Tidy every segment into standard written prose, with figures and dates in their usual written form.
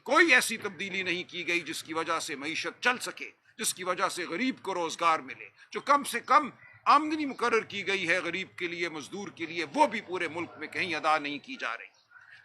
کوئی ایسی تبدیلی نہیں کی گئی جس کی وجہ سے معیشت چل سکے، جس کی وجہ سے غریب کو روزگار ملے۔ جو کم سے کم آمدنی مقرر کی گئی ہے غریب کے لیے، مزدور کے لیے، وہ بھی پورے ملک میں کہیں ادا نہیں کی جا رہی۔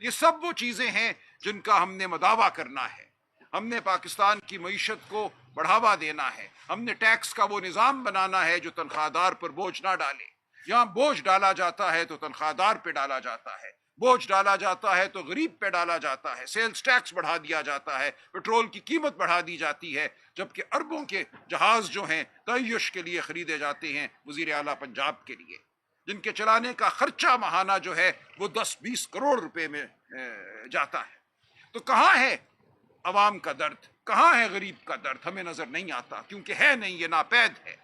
یہ سب وہ چیزیں ہیں جن کا ہم نے مداوع کرنا ہے۔ ہم نے پاکستان کی معیشت کو بڑھاوا دینا ہے، ہم نے ٹیکس کا وہ نظام بنانا ہے جو تنخواہ دار پر بوجھ نہ ڈالے۔ یہاں بوجھ ڈالا جاتا ہے تو تنخواہ دار پہ ڈالا جاتا ہے، بوجھ ڈالا جاتا ہے تو غریب پہ ڈالا جاتا ہے، سیلز ٹیکس بڑھا دیا جاتا ہے، پیٹرول کی قیمت بڑھا دی جاتی ہے، جبکہ اربوں کے جہاز جو ہیں تعیش کے لیے خریدے جاتے ہیں وزیر اعلیٰ پنجاب کے لیے، جن کے چلانے کا خرچہ ماہانہ جو ہے وہ 10-20 کروڑ روپے میں جاتا ہے۔ تو کہاں ہے عوام کا درد، کہاں ہے غریب کا درد؟ ہمیں نظر نہیں آتا، کیونکہ ہے نہیں، یہ ناپید ہے۔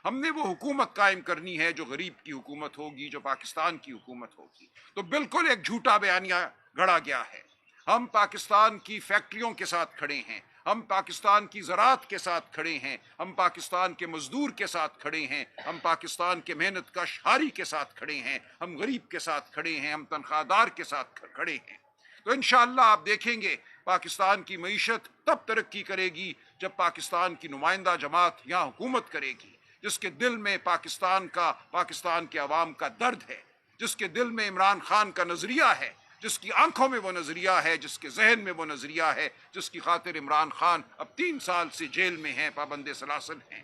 ہم نے وہ حکومت قائم کرنی ہے جو غریب کی حکومت ہوگی، جو پاکستان کی حکومت ہوگی۔ تو بالکل ایک جھوٹا بیانیہ گھڑا گیا ہے۔ ہم پاکستان کی فیکٹریوں کے ساتھ کھڑے ہیں، ہم پاکستان کی زراعت کے ساتھ کھڑے ہیں، ہم پاکستان کے مزدور کے ساتھ کھڑے ہیں، ہم پاکستان کے محنت کش ہاری کے ساتھ کھڑے ہیں، ہم غریب کے ساتھ کھڑے ہیں، ہم تنخواہ دار کے ساتھ کھڑے ہیں۔ تو انشاءاللہ آپ دیکھیں گے پاکستان کی معیشت تب ترقی کرے گی جب پاکستان کی نمائندہ جماعت یہاں حکومت کرے گی، جس کے دل میں پاکستان کے عوام کا درد ہے، جس کے دل میں عمران خان کا نظریہ ہے، جس کی آنکھوں میں وہ نظریہ ہے، جس کے ذہن میں وہ نظریہ ہے، جس کی خاطر عمران خان اب 3 سال سے جیل میں ہیں، پابند سلاسل ہیں۔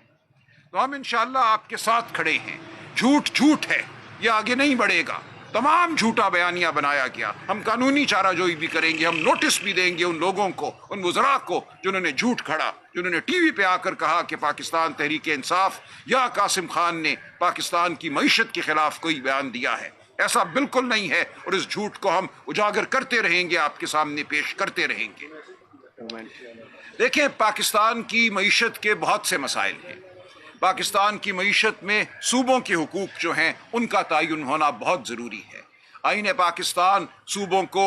تو ہم انشاءاللہ آپ کے ساتھ کھڑے ہیں۔ جھوٹ ہے، یہ آگے نہیں بڑھے گا۔ تمام جھوٹا بیانیہ بنایا گیا۔ ہم قانونی چارہ جوئی بھی کریں گے، ہم نوٹس بھی دیں گے ان لوگوں کو، ان وزراء کو جنہوں نے جھوٹ کھڑا، جنہوں نے ٹی وی پہ آ کر کہا کہ پاکستان تحریک انصاف یا قاسم خان نے پاکستان کی معیشت کے خلاف کوئی بیان دیا ہے۔ ایسا بالکل نہیں ہے، اور اس جھوٹ کو ہم اجاگر کرتے رہیں گے، آپ کے سامنے پیش کرتے رہیں گے۔ دیکھیں، پاکستان کی معیشت کے بہت سے مسائل ہیں۔ پاکستان کی معیشت میں صوبوں کے حقوق جو ہیں ان کا تعین ہونا بہت ضروری ہے۔ آئین پاکستان صوبوں کو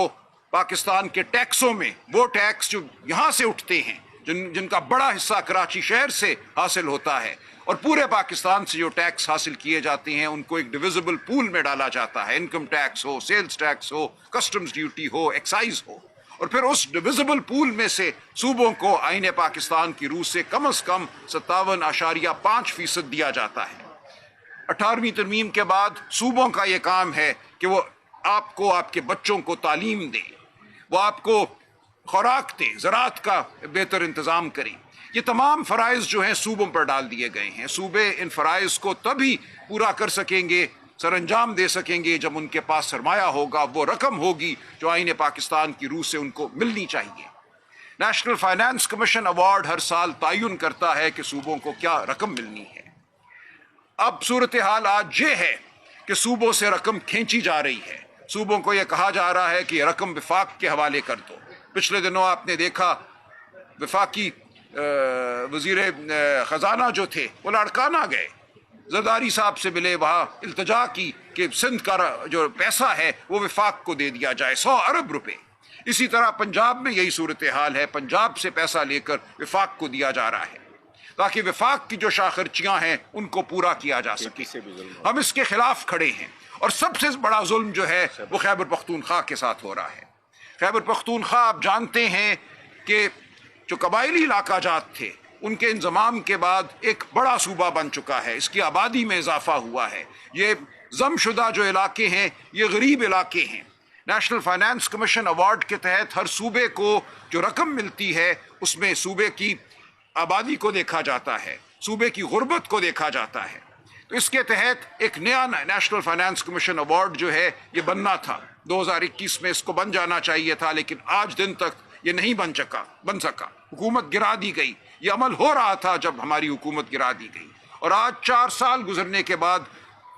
پاکستان کے ٹیکسوں میں وہ ٹیکس جو یہاں سے اٹھتے ہیں، جن کا بڑا حصہ کراچی شہر سے حاصل ہوتا ہے، اور پورے پاکستان سے جو ٹیکس حاصل کیے جاتے ہیں ان کو ایک ڈویزبل پول میں ڈالا جاتا ہے۔ انکم ٹیکس ہو، سیلز ٹیکس ہو، کسٹمز ڈیوٹی ہو، ایکسائز ہو، اور پھر اس ڈویزبل پول میں سے صوبوں کو آئین پاکستان کی روح سے کم از کم 57.5% دیا جاتا ہے۔ 18ویں ترمیم کے بعد صوبوں کا یہ کام ہے کہ وہ آپ کو، آپ کے بچوں کو تعلیم دیں، وہ آپ کو خوراک دیں، زراعت کا بہتر انتظام کریں۔ یہ تمام فرائض جو ہیں صوبوں پر ڈال دیے گئے ہیں۔ صوبے ان فرائض کو تبھی پورا کر سکیں گے، سر انجام دے سکیں گے، جب ان کے پاس سرمایہ ہوگا، وہ رقم ہوگی جو آئین پاکستان کی روح سے ان کو ملنی چاہیے۔ نیشنل فائنانس کمیشن ایوارڈ ہر سال تعین کرتا ہے کہ صوبوں کو کیا رقم ملنی ہے۔ اب صورتحال آج یہ ہے کہ صوبوں سے رقم کھینچی جا رہی ہے۔ صوبوں کو یہ کہا جا رہا ہے کہ یہ رقم وفاق کے حوالے کر دو۔ پچھلے دنوں آپ نے دیکھا وفاقی وزیر خزانہ جو تھے وہ لاڑکانہ گئے، زرداری صاحب سے ملے، وہاں التجا کی کہ سندھ کا جو پیسہ ہے وہ وفاق کو دے دیا جائے، 100 ارب روپے۔ اسی طرح پنجاب میں یہی صورتحال ہے، پنجاب سے پیسہ لے کر وفاق کو دیا جا رہا ہے تاکہ وفاق کی جو شاخرچیاں ہیں ان کو پورا کیا جا سکے۔ ہم اس کے خلاف کھڑے ہیں، اور سب سے بڑا ظلم جو ہے وہ خیبر پختونخوا کے ساتھ ہو رہا ہے۔ خیبر پختونخوا آپ جانتے ہیں کہ جو قبائلی علاقہ جات تھے ان کے انضمام کے بعد ایک بڑا صوبہ بن چکا ہے، اس کی آبادی میں اضافہ ہوا ہے۔ یہ ضم شدہ جو علاقے ہیں یہ غریب علاقے ہیں۔ نیشنل فائنانس کمیشن ایوارڈ کے تحت ہر صوبے کو جو رقم ملتی ہے اس میں صوبے کی آبادی کو دیکھا جاتا ہے، صوبے کی غربت کو دیکھا جاتا ہے۔ تو اس کے تحت ایک نیا نیشنل فائنانس کمیشن ایوارڈ جو ہے یہ بننا تھا، 2021 میں اس کو بن جانا چاہیے تھا، لیکن آج دن تک یہ نہیں بن سکا۔ حکومت گرا دی گئی۔ یہ عمل ہو رہا تھا جب ہماری حکومت گرا دی گئی، اور آج 4 سال گزرنے کے بعد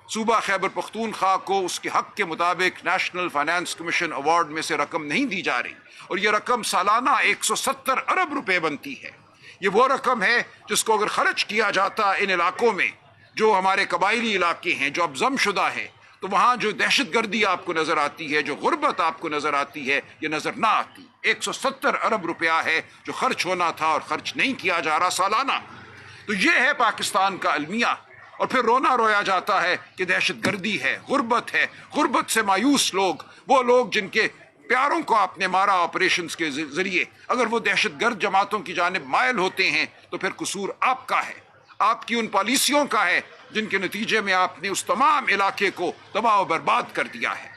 صوبہ خیبر پختونخوا کو اس کے حق کے مطابق نیشنل فائنانس کمیشن ایوارڈ میں سے رقم نہیں دی جا رہی، اور یہ رقم سالانہ 170 ارب روپے بنتی ہے۔ یہ وہ رقم ہے جس کو اگر خرچ کیا جاتا ان علاقوں میں جو ہمارے قبائلی علاقے ہیں، جو اب ضم شدہ ہیں، تو وہاں جو دہشت گردی آپ کو نظر آتی ہے، جو غربت آپ کو نظر آتی ہے، یہ نظر نہ آتی۔ 170 ارب روپیہ ہے جو خرچ ہونا تھا اور خرچ نہیں کیا جا رہا سالانہ۔ تو یہ ہے پاکستان کا المیہ، اور پھر رونا رویا جاتا ہے کہ دہشت گردی ہے، غربت ہے۔ غربت سے مایوس لوگ، وہ لوگ جن کے प्यारों को आपने मारा ऑपरेशंस के जरिए, अगर वो दहशतगर्द जमातों की जानिब मायल होते हैं तो फिर कसूर आपका है, आपकी उन पॉलिसियों का है जिनके नतीजे में आपने उस तमाम इलाके को तबाह व बर्बाद कर दिया है।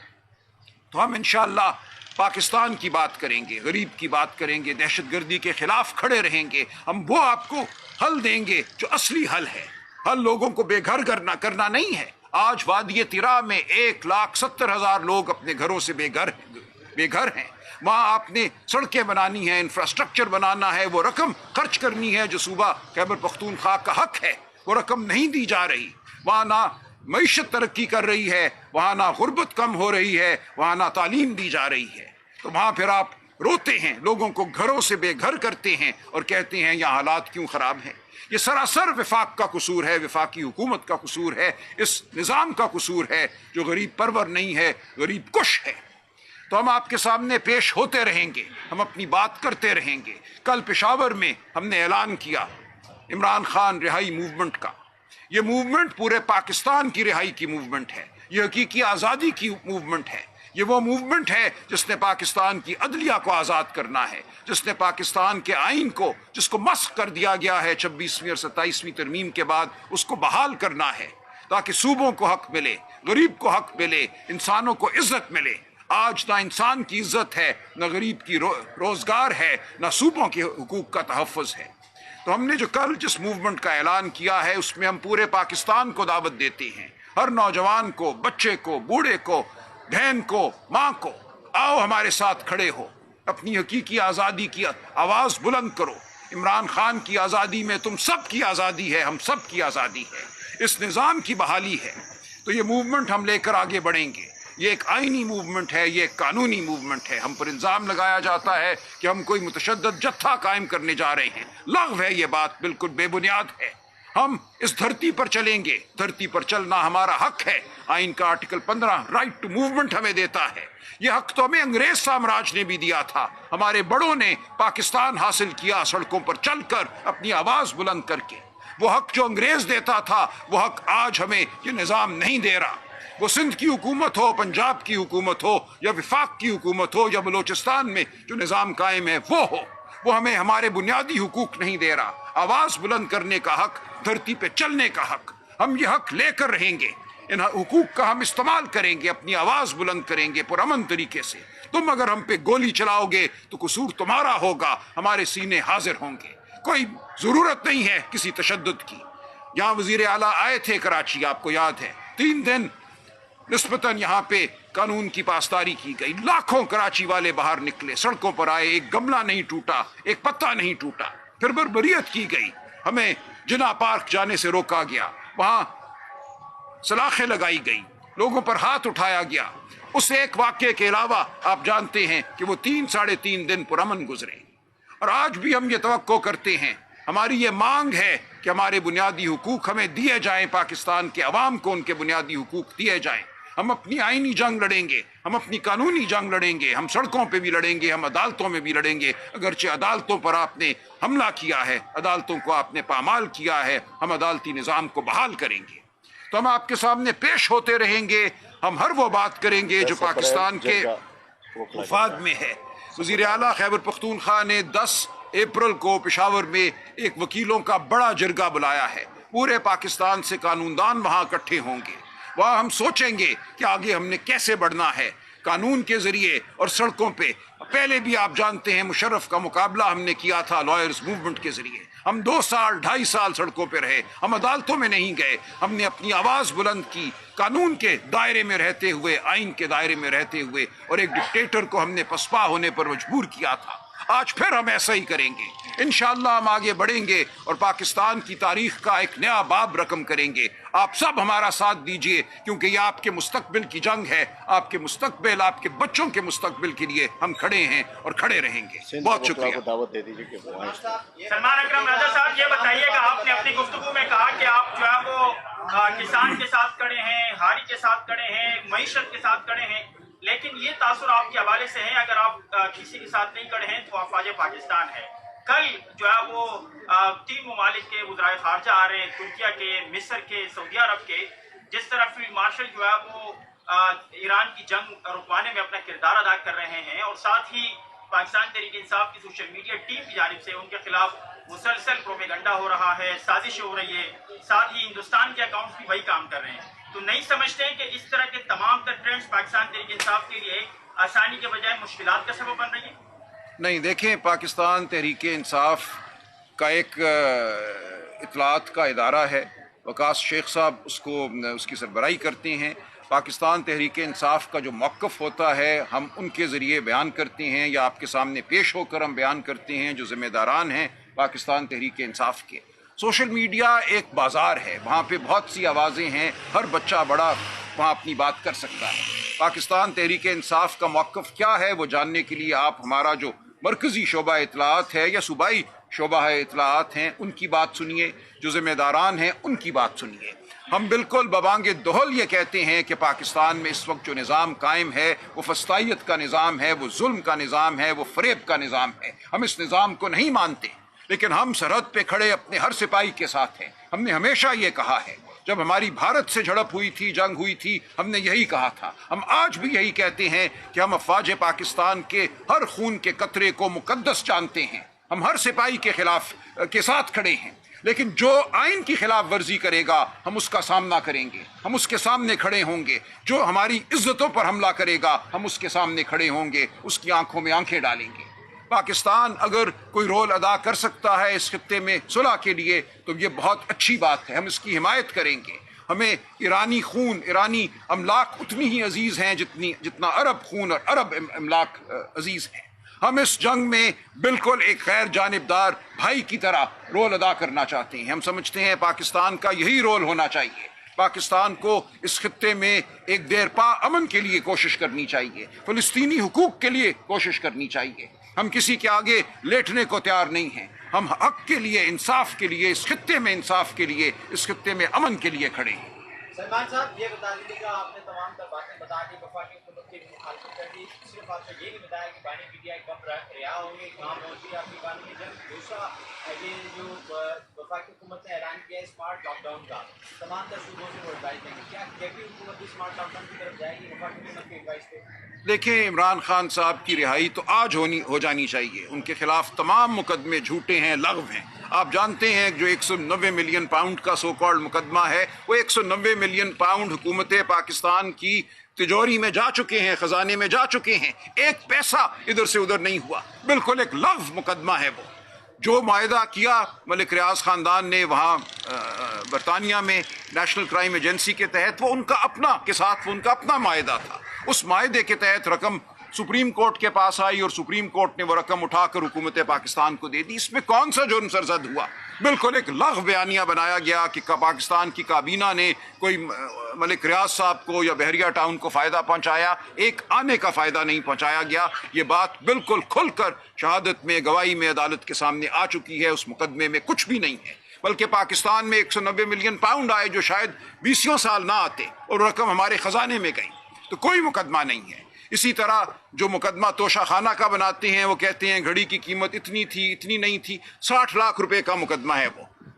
तो हम इंशाअल्लाह पाकिस्तान की बात करेंगे, गरीब की बात करेंगे, दहशतगर्दी के खिलाफ खड़े रहेंगे। हम वो आपको हल देंगे जो असली हल है। हल लोगों को बेघर करना नहीं है। आज वादी तिरा में 1,70,000 लोग अपने घरों से बेघर हैं। वहाँ आपने सड़कें बनानी है, इंफ्रास्ट्रक्चर बनाना है, वो रकम खर्च करनी है जो सूबा खैबर पख्तूनख्वा का हक है, वो रकम नहीं दी जा रही। वहाँ ना मईशत तरक्की कर रही है, वहाँ ना गुर्बत कम हो रही है, वहाँ ना तालीम दी जा रही है। तो वहाँ फिर आप रोते हैं, लोगों को घरों से बेघर करते हैं और कहते हैं यहाँ हालात क्यों ख़राब हैं। ये सरासर विफाक का कसूर है, विफाकी हुकूमत का कसूर है, इस निज़ाम का कसूर है जो गरीब परवर नहीं है, गरीब कुश है। तो हम आपके सामने पेश होते रहेंगे, हम अपनी बात करते रहेंगे। कल पेशावर में हमने ऐलान किया इमरान खान रिहाई मूवमेंट का। ये मूवमेंट पूरे पाकिस्तान की रिहाई की मूवमेंट है, ये हकीकी आज़ादी की मूवमेंट है। ये वो मूवमेंट है जिसने पाकिस्तान की अदलिया को आज़ाद करना है, जिसने पाकिस्तान के आइन को, जिसको मस्ख कर दिया गया है 26वीं और 27वीं तरमीम के बाद, उसको बहाल करना है ताकि सूबों को हक मिले, गरीब को हक मिले, इंसानों को इज्जत मिले। आज ना इंसान की इज्जत है, ना गरीब की रोजगार है, ना सूबों के हुकूक का तहफ़्फ़ुज़ है। तो हमने जो कल जिस मूवमेंट का ऐलान किया है उसमें हम पूरे पाकिस्तान को दावत देते हैं, हर नौजवान को, बच्चे को, बूढ़े को, बहन को, माँ को, आओ हमारे साथ खड़े हो, अपनी हकीकी आज़ादी की आवाज़ बुलंद करो। इमरान खान की आज़ादी में तुम सब की आज़ादी है, हम सब की आज़ादी है, इस निज़ाम की बहाली है। तो ये मूवमेंट हम लेकर आगे बढ़ेंगे। ये एक आइनी मूवमेंट है, ये एक कानूनी मूवमेंट है। हम पर इल्ज़ाम लगाया जाता है कि हम कोई मुतशद्दद जत्था कायम करने जा रहे हैं। लग़्व है, ये बात बिल्कुल बेबुनियाद है। हम इस धरती पर चलेंगे, धरती पर चलना हमारा हक है। आइन का आर्टिकल 15 राइट टू मूवमेंट हमें देता है। ये हक तो हमें अंग्रेज साम्राज्य ने भी दिया था। हमारे बड़ों ने पाकिस्तान हासिल किया सड़कों पर चलकर, अपनी आवाज़ बुलंद करके। वो हक जो अंग्रेज देता था, वो हक आज हमें ये निज़ाम नहीं दे रहा। वो सिंध की हुकूमत हो, पंजाब की हुकूमत हो, या विफाक की हुकूमत हो, या बलोचिस्तान में जो निज़ाम कायम है वो हो, वो हमें हमारे बुनियादी हुकूक नहीं दे रहा। आवाज़ बुलंद करने का हक, धरती पे चलने का हक, हम ये हक लेकर रहेंगे। इन हुकूक का हम इस्तेमाल करेंगे, अपनी आवाज़ बुलंद करेंगे पुरअमन तरीके से। तुम अगर हम पे गोली चलाओगे तो कसूर तुम्हारा होगा, हमारे सीने हाजिर होंगे। कोई ज़रूरत नहीं है किसी तशद्दुद की। यहाँ वज़ीर आला आए थे कराची, आपको याद है, 3 दिन निस्बतन यहाँ पे कानून की पासदारी की गई। लाखों कराची वाले बाहर निकले, सड़कों पर आए, एक गमला नहीं टूटा, एक पत्ता नहीं टूटा। फिर बर्बरियत की गई, हमें जिना पार्क जाने से रोका गया, वहाँ सलाखें लगाई गई, लोगों पर हाथ उठाया गया। उस एक वाक़े के अलावा आप जानते हैं कि वो 3-3.5 दिन पुरअमन गुजरे। और आज भी हम ये तवक्को करते हैं, हमारी ये मांग है कि हमारे बुनियादी हुकूक हमें दिए जाएं, पाकिस्तान के अवाम को उनके बुनियादी हुकूक दिए जाएं। हम अपनी आइनी जंग लड़ेंगे, हम अपनी कानूनी जंग लड़ेंगे, हम सड़कों पे भी लड़ेंगे, हम अदालतों में भी लड़ेंगे। अगरचे अदालतों पर आपने हमला किया है, अदालतों को आपने पामाल किया है, हम अदालती निज़ाम को बहाल करेंगे। तो हम आपके सामने पेश होते रहेंगे, हम हर वो बात करेंगे जो पाकिस्तान के मुफाद में है। वज़ीर आला खैबर पख्तूनख्वा ने 10 अप्रैल को पेशावर में एक वकीलों का बड़ा जरगा बुलाया है। पूरे पाकिस्तान से कानूनदान वहाँ इकट्ठे होंगे। वहाँ हम सोचेंगे कि आगे हमने कैसे बढ़ना है, कानून के ज़रिए और सड़कों पे। पहले भी आप जानते हैं मुशर्रफ का मुकाबला हमने किया था लॉयर्स मूवमेंट के ज़रिए। हम 2 साल 2.5 साल सड़कों पे रहे, हम अदालतों में नहीं गए, हमने अपनी आवाज़ बुलंद की, कानून के दायरे में रहते हुए, आइन के दायरे में रहते हुए, और एक डिक्टेटर को हमने पसपा होने पर मजबूर किया था। आज फिर हम ऐसा ही करेंगे। इंशाअल्लाह हम आगे बढ़ेंगे और पाकिस्तान की तारीख का एक नया बाब रकम करेंगे। आप सब हमारा साथ दीजिए, क्योंकि ये आपके मुस्तकबिल की जंग है। आपके मुस्तकबिल, आपके बच्चों के मुस्तकबिल के लिए हम खड़े हैं और खड़े रहेंगे। बहुत शुक्रिया। दावत दे दीजिए। सलमान अकरम राजा साहब, ये बताइएगा, आपने अपनी गुफ्तगू में कहा कि आप जो है वो किसान के साथ खड़े हैं, हारी के साथ खड़े हैं, मईशत के साथ खड़े हैं, लेकिन ये तासुर आपके हवाले से है, अगर आप किसी के साथ नहीं खड़े हैं तो अफवाज पाकिस्तान है। कल जो है वो 3 ममालिक के वज़राए ख़ारजा आ रहे हैं, तुर्किया के, मिस्र के, सऊदी अरब के। जिस तरह फील्ड मार्शल जो है वो ईरान की जंग रुकवाने में अपना किरदार अदा कर रहे हैं, और साथ ही पाकिस्तान तहरीक इंसाफ की सोशल मीडिया टीम की जानिब से उनके खिलाफ मुसलसल प्रोपेगेंडा हो रहा है, साजिश हो रही है, साथ ही हिंदुस्तान के अकाउंट्स भी वही काम कर रहे हैं। तो नहीं समझते हैं कि इस तरह के तमाम तर ट्रेंड्स पाकिस्तान तहरीक इंसाफ के लिए आसानी के बजाय मुश्किलात का सबब बन रही है? नहीं, देखें, पाकिस्तान तहरीक इंसाफ का एक इतलात का इदारा है, वकास शेख साहब उसकी सरबराही करते हैं। पाकिस्तान तहरीक इंसाफ का जो मौक़िफ़ होता है हम उनके ज़रिए बयान करते हैं या आपके सामने पेश होकर हम बयान करते हैं जो ज़िम्मेदारान हैं पाकिस्तान तहरीक इंसाफ के। सोशल मीडिया एक बाज़ार है, वहाँ पे बहुत सी आवाज़ें हैं, हर बच्चा बड़ा वहाँ अपनी बात कर सकता है। पाकिस्तान तहरीक इंसाफ का मौक़िफ़ क्या है वो जानने के लिए आप हमारा जो मरकज़ी शोबा इत्तलाआत है या सूबाई शोबा इत्तलाआत हैं उनकी बात सुनिए, जो ज़िम्मेदारान हैं उनकी बात सुनिए। हम बिल्कुल बबांगे दोहल ये कहते हैं कि पाकिस्तान में इस वक्त जो निज़ाम कायम है वो फस्तायत का निज़ाम है, वो जुल्म का निज़ाम है, वो फ़रेब का निज़ाम है। हम इस निज़ाम को नहीं मानते, लेकिन हम सरहद पे खड़े अपने हर सिपाही के साथ हैं। हमने हमेशा ये कहा है, जब हमारी भारत से झड़प हुई थी, जंग हुई थी, हमने यही कहा था। हम आज भी यही कहते हैं कि हम अफ़वाज पाकिस्तान के हर खून के कतरे को मुकद्दस जानते हैं। हम हर सिपाही के खिलाफ के साथ खड़े हैं, लेकिन जो आइन की खिलाफ वर्जी करेगा हम उसका सामना करेंगे, हम उसके सामने खड़े होंगे। जो हमारी इज्जतों पर हमला करेगा हम उसके सामने खड़े होंगे, उसकी आंखों में आंखें डालेंगे। पाकिस्तान अगर कोई रोल अदा कर सकता है इस खित्ते में सुलह के लिए तो ये बहुत अच्छी बात है, हम इसकी हिमायत करेंगे। हमें ईरानी खून, ईरानी अमलाक उतनी ही अजीज़ हैं जितना अरब खून और अरब अमलाक अजीज़ हैं। हम इस जंग में बिल्कुल एक गैर जानिबदार भाई की तरह रोल अदा करना चाहते हैं। हम समझते हैं पाकिस्तान का यही रोल होना चाहिए। पाकिस्तान को इस खित्ते में एक देरपा अमन के लिए कोशिश करनी चाहिए, फ़लस्तीनी हुकूक के लिए कोशिश करनी चाहिए। हम किसी के आगे लेटने को तैयार नहीं हैं। हम हक के लिए, इंसाफ के लिए, इस खित्ते में इंसाफ के लिए, इस खित्ते में अमन के लिए खड़े हैं। सलमान साहब, ये बता दीजिएगा, आपने तमाम तर बातें बता दी, वफाकी हुकूमत की मुखालफत कर दी, सिर्फ आपसे ये नहीं बताया कि बानी पीटीआई कब रिहा होंगे, कहाँ पहुँची आपकी कानूनी जंग। दूसरा, ये जो वफाकी हुकूमत ने ऐलान किया है स्मार्ट लॉकडाउन का, तमाम तर सूबों से वो एडवाइस देंगे, क्या कैफी हुकूमत भी स्मार्ट लॉकडाउन की तरफ जाएगी वफाकी हुकूमत की एडवाइस पे? देखिए, इमरान खान साहब की रिहाई तो आज हो जानी चाहिए। उनके खिलाफ तमाम मुकदमे झूठे हैं, लग़्व हैं। आप जानते हैं जो 190 मिलियन पाउंड का सो कॉल्ड मुकदमा है वो 190 मिलियन पाउंड हुकूमत पाकिस्तान की तिजोरी में जा चुके हैं, ख़जाने में जा चुके हैं। एक पैसा इधर से उधर नहीं हुआ, बिल्कुल एक लग़्व मुकदमा है वो। जो मायदा किया मलिक रियाज ख़ानदान ने वहाँ बरतानिया में नेशनल क्राइम एजेंसी के तहत, वो उनका अपना के साथ वो उनका अपना मायदा था। उस मायदे के तहत रकम सुप्रीम कोर्ट के पास आई और सुप्रीम कोर्ट ने वो रकम उठाकर हुकूमत पाकिस्तान को दे दी। इसमें कौन सा जुर्म सरजद हुआ? बिल्कुल एक लग़्व बयानिया बनाया गया कि पाकिस्तान की काबीना ने कोई मलिक रियाज साहब को या बहरिया टाउन को फ़ायदा पहुंचाया, एक आने का फ़ायदा नहीं पहुंचाया गया। ये बात बिल्कुल खुलकर शहादत में, गवाही में अदालत के सामने आ चुकी है। उस मुकदमे में कुछ भी नहीं है, बल्कि पाकिस्तान में 190 मिलियन पाउंड आए जो शायद 20 साल ना आते और रकम हमारे ख़जाने में गई। तो कोई मुकदमा नहीं है। इसी तरह जो मुकदमा तोशा खाना का बनाते हैं, वो कहते हैं घड़ी की कीमत इतनी थी, इतनी नहीं थी। 60 लाख रुपए का मुकदमा है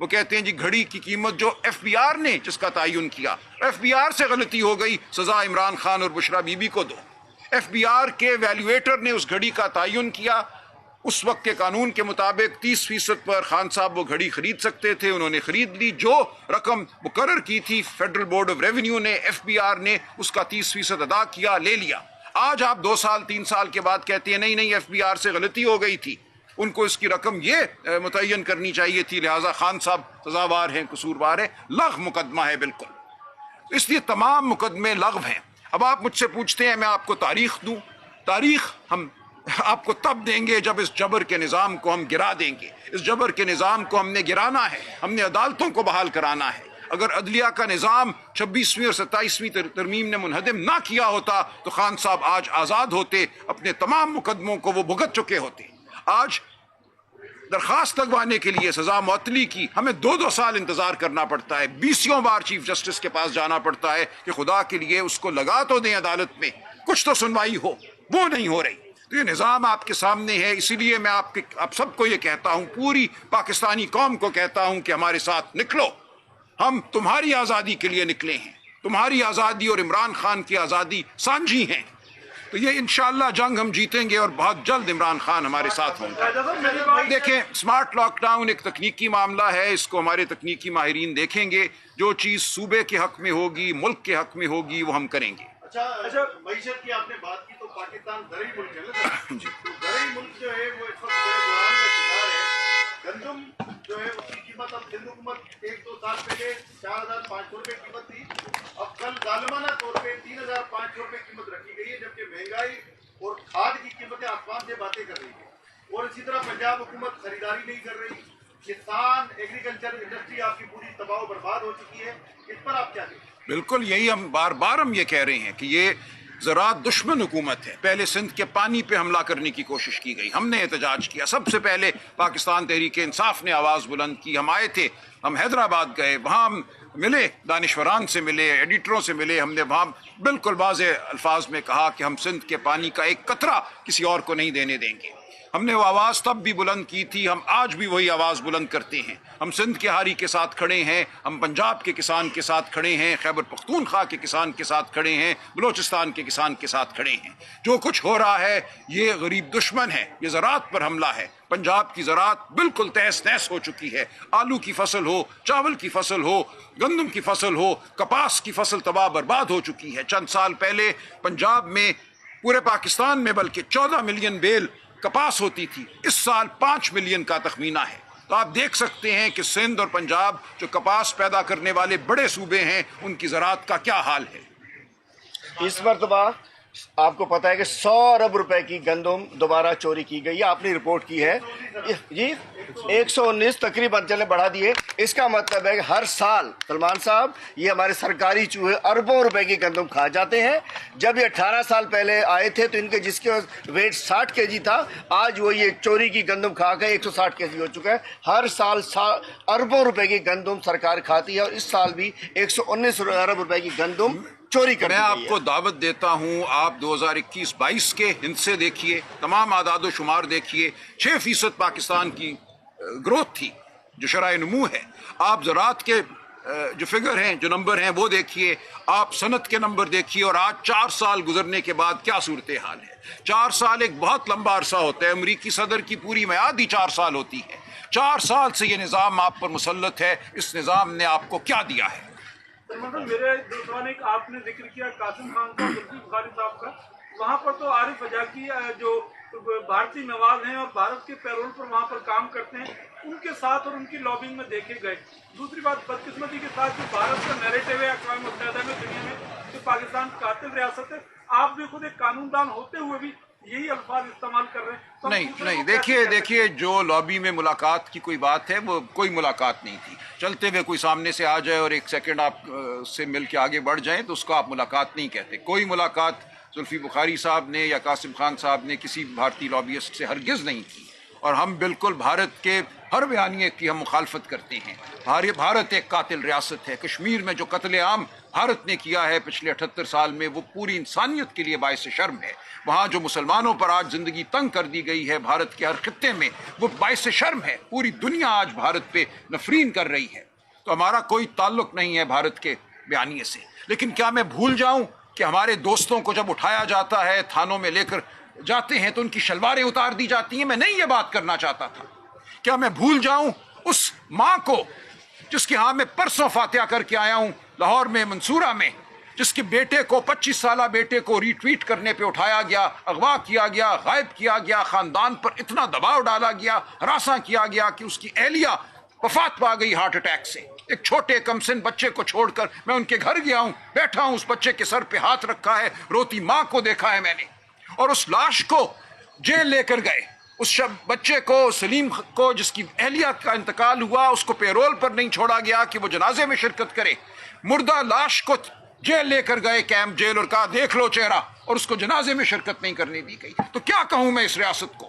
वो कहते हैं जी घड़ी की कीमत जो FBI ने जिसका तयन किया, FBI से गलती हो गई, सज़ा इमरान खान और बुशरा बीबी को दो। FBI के वैल्यूएटर ने उस घड़ी का तयन किया। उस वक्त के कानून के मुताबिक 30% पर खान साहब वो घड़ी खरीद सकते थे, उन्होंने खरीद ली। जो रकम मुकर्रर की थी फेडरल बोर्ड ऑफ रेवेन्यू ने, FBI ने उसका 30% अदा किया, ले लिया। आज आप 2 साल 3 साल के बाद कहते हैं नहीं FBI से गलती हो गई थी, उनको इसकी रकम ये मुतय्यन करनी चाहिए थी, लिहाजा खान साहब सजावार हैं, कसूरवार है। लग़्व मुकदमा है बिल्कुल, इसलिए तमाम मुकदमे लग़्व हैं। अब आप मुझसे पूछते हैं मैं आपको तारीख दूं। तारीख हम आपको तब देंगे जब इस जबर के निज़ाम को हम गिरा देंगे। इस जबर के निज़ाम को हमने गिराना है, हमने अदालतों को बहाल कराना है। अगर अदलिया का निज़ाम 26वीं और 27वीं तरमीम ने मुनहदम ना किया होता तो खान साहब आज आज़ाद होते, अपने तमाम मुकदमों को वो भुगत चुके होते। आज दरख्वास्त लगवाने के लिए सज़ा मुअत्तली की हमें 2-2 साल इंतज़ार करना पड़ता है, 20 बार चीफ जस्टिस के पास जाना पड़ता है कि खुदा के लिए उसको लगा तो दें अदालत में, कुछ तो सुनवाई हो, वो नहीं हो रही। तो ये निज़ाम आपके सामने है, इसीलिए मैं आप सबको ये कहता हूँ, पूरी पाकिस्तानी कौम को कहता हूँ कि हमारे साथ निकलो। हम तुम्हारी आज़ादी के लिए निकले हैं, तुम्हारी आज़ादी और इमरान खान की आज़ादी सांझी हैं। तो ये इंशाअल्लाह जंग हम जीतेंगे और बहुत जल्द इमरान खान हमारे साथ होंगे। देखें, स्मार्ट लॉकडाउन एक तकनीकी मामला है, इसको हमारे तकनीकी माहिरीन देखेंगे। जो चीज़ सूबे के हक में होगी, मुल्क के हक में होगी, वो हम करेंगे। अच्छा, मईशत की आपने बात की तो पाकिस्तान ज़रूरी मुल्क है ना जी, तो ज़रूरी मुल्क जो है वो इस वक्त बुरान का शिकार है। गंदम जो है उसकी कीमत अब सिंध हुकूमत 1-2 साल पहले 4,500 रुपये कीमत थी, अब कल जालिमाना तौर पे 3,500 रुपये कीमत रखी गई है, जबकि महंगाई और खाद की कीमतें आसमान से बातें कर रही है। और इसी तरह पंजाब हुकूमत खरीदारी नहीं कर रही, किसान एग्रीकल्चर इंडस्ट्री आपकी पूरी तबाह बर्बाद हो चुकी है। इस पर आप क्या कहें? बिल्कुल, यही हम बार बार हम ये कह रहे हैं कि ये ज़राअत दुश्मन हुकूमत है। पहले सिंध के पानी पे हमला करने की कोशिश की गई, हमने एहतजाज किया। सबसे पहले पाकिस्तान तहरीक इंसाफ ने आवाज़ बुलंद की। हम आए थे, हम हैदराबाद गए, वहाँ हम मिले, दानिशवरान से मिले, एडिटरों से मिले। हमने वहाँ बिल्कुल वाज़े अल्फाज में कहा कि हम सिंध के पानी का एक कतरा किसी और को नहीं देने देंगे। हमने वो आवाज़ तब भी बुलंद की थी, हम आज भी वही आवाज़ बुलंद करते हैं। हम सिंध के हारी के साथ खड़े हैं, हम पंजाब के किसान के साथ खड़े हैं, खैबर पख्तूनख्वा के किसान के साथ खड़े हैं, बलोचिस्तान के किसान के साथ खड़े हैं। जो कुछ हो रहा है ये गरीब दुश्मन है, ये ज़राअत पर हमला है। पंजाब की ज़राअत बिल्कुल तहस नहस हो चुकी है। आलू की फसल हो, चावल की फसल हो, गंदम की फसल हो, कपास की फसल तबाह बर्बाद हो चुकी है। चंद साल पहले पंजाब में, पूरे पाकिस्तान में बल्कि 14 मिलियन बेल कपास होती थी, इस साल 5 मिलियन का तखमीना है। तो आप देख सकते हैं कि सिंध और पंजाब जो कपास पैदा करने वाले बड़े सूबे हैं, उनकी ज़राअत का क्या हाल है। इस मरतबा आपको पता है कि 100 अरब रुपए की गंदम दोबारा चोरी की गई है, आपने रिपोर्ट की है जी। 119 तकरीबन चले बढ़ा दिए। इसका मतलब है कि हर साल सलमान साहब ये हमारे सरकारी चूहे अरबों रुपए की गंदम खा जाते हैं। जब ये 18 साल पहले आए थे तो इनके जिसके वेट 60 केजी था, आज वो ये चोरी की गंदम खा के 160 केजी हो चुका है। हर साल अरबों रुपए की गंदम सरकार खाती है और इस साल भी 119 अरब रुपए की गंदम चोरी कर। मैं आपको दावत देता हूं, आप 2021-22 के हिंद से देखिए, तमाम आदाद शुमार देखिए, 6% पाकिस्तान की ग्रोथ थी जो शराय नमू है। आप ज़राअत के जो फिगर हैं, जो नंबर हैं वो देखिए, आप सनत के नंबर देखिए, और आज 4 साल गुजरने के बाद क्या सूरत हाल है। 4 साल एक बहुत लंबा अरसा होता है, अमरीकी सदर की पूरी मियाद ही 4 साल होती है। 4 साल से ये निज़ाम आप पर मुसल्लत है, इस निज़ाम ने आपको क्या दिया है? मतलब मेरे दोस्तों ने आपने जिक्र किया कासिम खान का, जुल्फिकार बुखारी साहब का, वहाँ पर तो आरिफ अजाकी जो भारतीय नवाज हैं और भारत के पैरोल पर वहाँ पर काम करते हैं, उनके साथ और उनकी लॉबिंग में देखे गए। दूसरी बात, बदकिस्मती के साथ जो भारत का नैरेटिव है अक़वाम मुत्तहिदा में, दुनिया में, कि पाकिस्तान कातिल रियासत है, आप भी खुद एक कानूनदान होते हुए भी यही अल्फाज इस्तेमाल कर रहे हैं। तो नहीं, देखिए जो लॉबी में मुलाकात की कोई बात है, वो कोई मुलाकात नहीं थी। चलते हुए कोई सामने से आ जाए और एक सेकंड आप से मिल के आगे बढ़ जाएं तो उसको आप मुलाकात नहीं कहते। कोई मुलाकात जुल्फिकार बुखारी साहब ने या कासिम खान साहब ने किसी भारतीय लॉबियस्ट से हरगिज़ नहीं की, और हम बिल्कुल भारत के हर बयानिए की हम मुखालफत करते हैं। भारत एक कातिल रियासत है। कश्मीर में जो कत्लेआम भारत ने किया है पिछले 78 साल में, वो पूरी इंसानियत के लिए बाइस शर्म है। वहाँ जो मुसलमानों पर आज ज़िंदगी तंग कर दी गई है भारत के हर खित्ते में, वो बाइस शर्म है। पूरी दुनिया आज भारत पे नफरीन कर रही है। तो हमारा कोई ताल्लुक नहीं है भारत के बयानिए से। लेकिन क्या मैं भूल जाऊँ कि हमारे दोस्तों को जब उठाया जाता है, थानों में लेकर जाते हैं, तो उनकी शलवारें उतार दी जाती हैं? मैं नहीं ये बात करना चाहता था। क्या मैं भूल जाऊं उस माँ को जिसके यहाँ मैं परसों फातिहा करके आया हूँ लाहौर में, मंसूरा में, जिसके बेटे को, 25 साला बेटे को रीट्वीट करने पे उठाया गया, अगवा किया गया, गायब किया गया, खानदान पर इतना दबाव डाला गया, हरासा किया गया कि उसकी एहलिया वफात पा गई हार्ट अटैक से। एक छोटे कमसिन बच्चे को छोड़कर मैं उनके घर गया हूँ, बैठा हूँ, उस बच्चे के सर पे हाथ रखा है, रोती माँ को देखा है मैंने, और उस लाश को जेल लेकर गए। उस बच्चे को, सलीम को, जिसकी एहलिया का इंतकाल हुआ, उसको पेरोल पर नहीं छोड़ा गया कि वो जनाजे में शिरकत करे। मुर्दा लाश को जेल लेकर गए, कैंप जेल, और कहा देख लो चेहरा, और उसको जनाजे में शिरकत नहीं करने दी गई। तो क्या कहूं मैं इस रियासत को,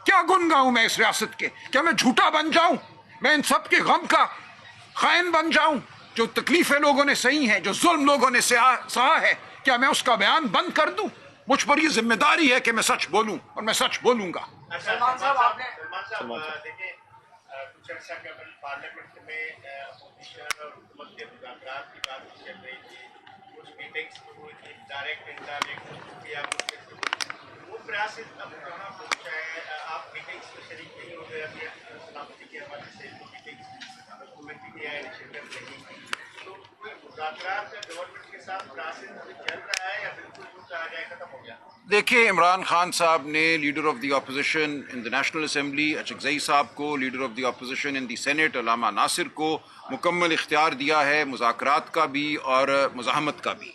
क्या गुन गाऊं मैं इस रियासत के? क्या मैं झूठा बन जाऊं? मैं इन सब के गम का खाइन बन जाऊं? जो तकलीफें लोगों ने सही हैं, जो जुल्म लोगों ने सहा है, क्या मैं उसका बयान बंद कर दूं? मुझ पर यह जिम्मेदारी है कि मैं सच बोलूं, और मैं सच बोलूंगा। सलमान साहब, आपने देखिए चर्चा के पार्लियामेंट में अपोजिशन और हुकूमत के मुज़ाकरात की बात चल रही थी, कुछ मीटिंग्स हुई थी, डायरेक्ट इनडायरेक्ट किया, वो प्रयास अब कहाँ पहुँचा है? आप मीटिंग्स में शरीक नहीं हो गए, अभी सलामती के हवाले से मीटिंग्स हुकूमत की इनिशिएटिव नहीं, तो कोई मुज़ाकरात गवर्नमेंट के साथ प्रोसेस चल रहा है या बिल्कुल जो कहा जाए खत्म हो गया? देखिए, इमरान खान साहब ने leader of the opposition in the National Assembly Achakzai Sahab को, leader of the opposition in the Senate अल्लामा नासिर को मुकम्मल इख्तियार दिया है मुज़ाकरात का भी और मुज़ाहमत का भी।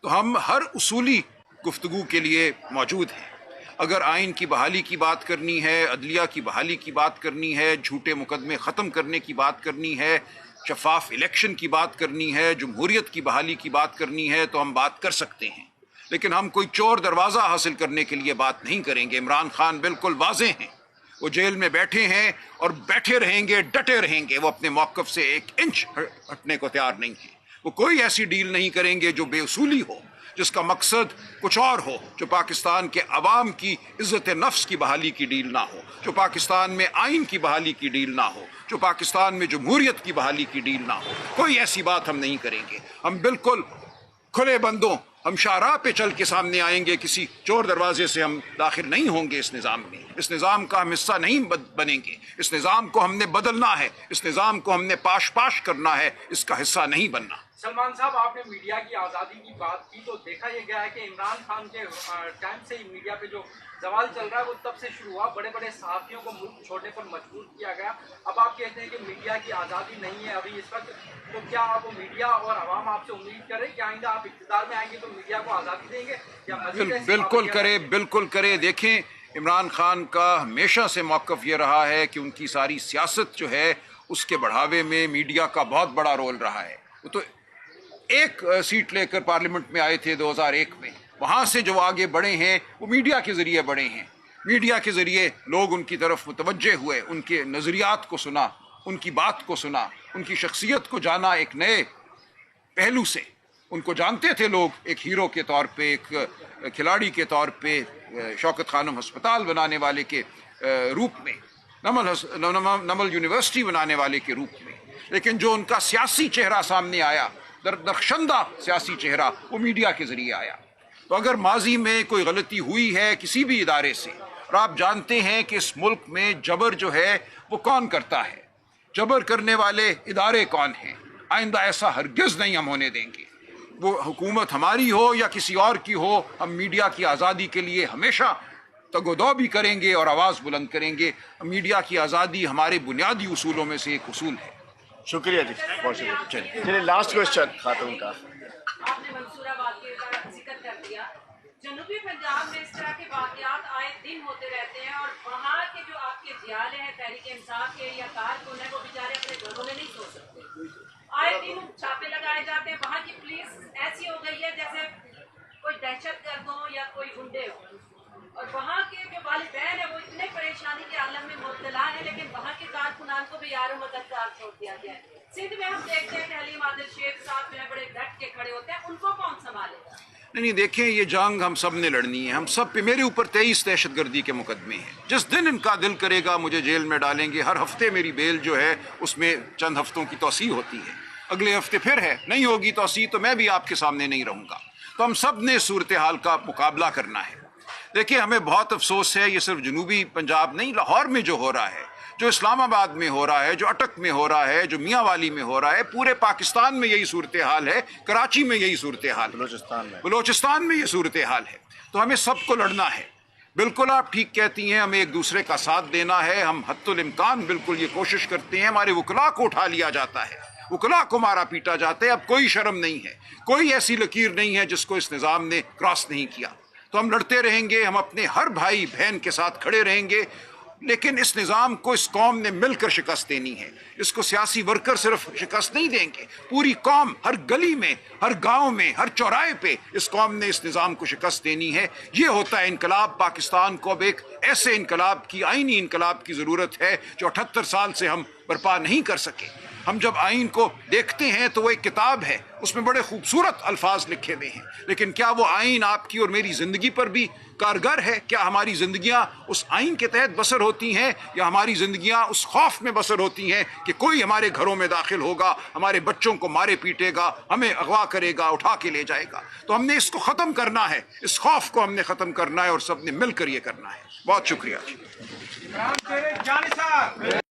तो हम हर उसूली गुफ्तगू के लिए मौजूद हैं। अगर आइन की बहाली की बात करनी है, अदलिया की बहाली की बात करनी है, झूठे मुकदमे ख़त्म करने की बात करनी है, शफाफ इलेक्शन की बात करनी है, जमहूरियत की बहाली की बात करनी है, तो हम बात कर सकते हैं। लेकिन हम कोई चोर दरवाज़ा हासिल करने के लिए बात नहीं करेंगे। इमरान खान बिल्कुल वाज़ेह हैं, वो जेल में बैठे हैं और बैठे रहेंगे, डटे रहेंगे। वो अपने मौक़िफ़ से एक इंच हटने को तैयार नहीं है। वो कोई ऐसी डील नहीं करेंगे जो बेउसूली हो, जिसका मकसद कुछ और हो, जो पाकिस्तान के अवाम की इज़्ज़त नफ्स की बहाली की डील ना हो, जो पाकिस्तान में आइन की बहाली की डील ना हो, जो पाकिस्तान में जमहूरियत की बहाली की डील ना हो। कोई ऐसी बात हम नहीं करेंगे। हम बिल्कुल खुले बंदों, हम शाहराह पे चल के सामने आएंगे, किसी चोर दरवाजे से हम दाखिल नहीं होंगे इस निज़ाम में। इस निज़ाम का हम हिस्सा नहीं बनेंगे। इस निज़ाम को हमने बदलना है, इस निज़ाम को हमने पाश पाश करना है, इसका हिस्सा नहीं बनना। सलमान साहब, आपने मीडिया की आज़ादी की बात की, तो देखा यह गया है कि इमरान खान के टाइम से ही मीडिया पे जो सवाल चल रहा है वो तब से शुरू हुआ। बड़े बड़े सहाफ़ियों को मुल्क छोड़ने पर मजबूर किया गया। अब आप कहते हैं कि मीडिया की आज़ादी नहीं है अभी इस वक्त, तो क्या आप मीडिया और आवाम आपसे उम्मीद करें कि आइंदा आप इक़्तिदार में आएंगे तो मीडिया को आज़ादी देंगे या मज़ीद ऐसी बिल्कुल करे, बिल्कुल करे। देखें, इमरान खान का हमेशा से मौक़िफ़ ये रहा है कि उनकी सारी सियासत जो है उसके बढ़ावे में मीडिया का बहुत बड़ा रोल रहा है। वो तो एक सीट लेकर पार्लियामेंट में आए थे 2001 में, वहाँ से जो आगे बढ़े हैं वो मीडिया के ज़रिए बढ़े हैं। मीडिया के ज़रिए लोग उनकी तरफ मुतवज्जे हुए, उनके नज़रियात को सुना, उनकी बात को सुना, उनकी शख्सियत को जाना एक नए पहलू से। उनको जानते थे लोग एक हीरो के तौर पे, एक खिलाड़ी के तौर पे, शौकत खानम हस्पताल बनाने वाले के रूप में, नमल यूनिवर्सिटी बनाने वाले के रूप में। लेकिन जो उनका सियासी चेहरा सामने आया, दरख्शंदा सियासी चेहरा, वो मीडिया के ज़रिए आया। तो अगर माजी में कोई गलती हुई है किसी भी इदारे से, और आप जानते हैं कि इस मुल्क में जबर जो है वो कौन करता है, जबर करने वाले इदारे कौन हैं, आइंदा ऐसा हरगिज़ नहीं हम होने देंगे। वो हुकूमत हमारी हो या किसी और की हो, हम मीडिया की आज़ादी के लिए हमेशा तगोदो भी करेंगे और आवाज़ बुलंद करेंगे। मीडिया की आज़ादी हमारे बुनियादी उसूलों में से एक उसूल है। शुक्रिया जी, बहुत शुक्रिया। चलिए लास्ट क्वेश्चन खातून का। आपने मंसूराबाद के जिक्र कर दिया। जनूबी पंजाब में इस तरह के वाक़यात आए दिन होते रहते हैं और वहाँ के जो आपके जियाले हैं तहरीक इंसाफ के या कारकुन है, वो बेचारे अपने घरों में नहीं सो सकते। आए दिन छापे लगाए जाते हैं। वहाँ की पुलिस ऐसी हो गई है जैसे कोई दहशतगर्द हो या कोई गुंडे हो। और वहाँ के जो वालिदैन है वो इतने परेशानी के आलम में मुब्तला है, लेकिन वहाँ के कारकुनान को भी यारों मददगार छोड़ दिया गया है। सिंध में हम देखते हैं कि हलीम आदिल शेख साहब जो है बड़े डट के खड़े होते हैं, उनको कौन संभालेगा? नहीं, देखें, ये जंग हम सब ने लड़नी है। हम सब पे, मेरे ऊपर 23 दहशतगर्दी के मुकदमे हैं। जिस दिन इनका दिल करेगा मुझे जेल में डालेंगे। हर हफ्ते मेरी बेल जो है उसमें चंद हफ्तों की तौसीह होती है। अगले हफ्ते फिर है, नहीं होगी तौसीह तो मैं भी आपके सामने नहीं रहूँगा। तो हम सब ने सूरत हाल का मुकाबला करना है। देखिए, हमें बहुत अफसोस है, ये सिर्फ जनूबी पंजाब नहीं, लाहौर में जो हो रहा है, जो इस्लामाबाद में हो रहा है, जो अटक में हो रहा है, जो मियाँ वाली में हो रहा है, पूरे पाकिस्तान में यही सूरत हाल है। कराची में यही सूरत हाल, बलूचिस्तान में ये सूरत हाल है। तो हमें सबको लड़ना है। बिल्कुल आप ठीक कहती हैं, हमें एक दूसरे का साथ देना है। हम हद्दुल इम्कान बिल्कुल ये कोशिश करते हैं। हमारे वकला को उठा लिया जाता है, वकला को मारा पीटा जाता है। अब कोई शर्म नहीं है, कोई ऐसी लकीर नहीं है जिसको इस निज़ाम ने क्रॉस नहीं किया। तो हम लड़ते रहेंगे, हम अपने हर भाई बहन के साथ खड़े रहेंगे। लेकिन इस निज़ाम को इस कौम ने मिलकर शिकस्त देनी है। इसको सियासी वर्कर सिर्फ शिकस्त नहीं देंगे, पूरी कौम, हर गली में, हर गांव में, हर चौराहे पे इस कौम ने इस निज़ाम को शिकस्त देनी है। ये होता है इनकलाब। पाकिस्तान को अब एक ऐसे इनकलाब की, आईनी इनकलाब की ज़रूरत है जो 78 साल से हम बर्पा नहीं कर सके। हम जब आइन को देखते हैं तो वो एक किताब है, उसमें बड़े खूबसूरत अल्फाज लिखे हुए हैं, लेकिन क्या वो आइन आपकी और मेरी ज़िंदगी पर भी कारगर है? क्या हमारी ज़िंदगियाँ उस आइन के तहत बसर होती हैं, या हमारी ज़िंदगियाँ उस खौफ में बसर होती हैं कि कोई हमारे घरों में दाखिल होगा, हमारे बच्चों को मारे पीटेगा, हमें अगवा करेगा, उठा के ले जाएगा? तो हमने इसको ख़त्म करना है, इस खौफ को हमने ख़त्म करना है और सब ने मिल कर ये करना है। बहुत शुक्रिया।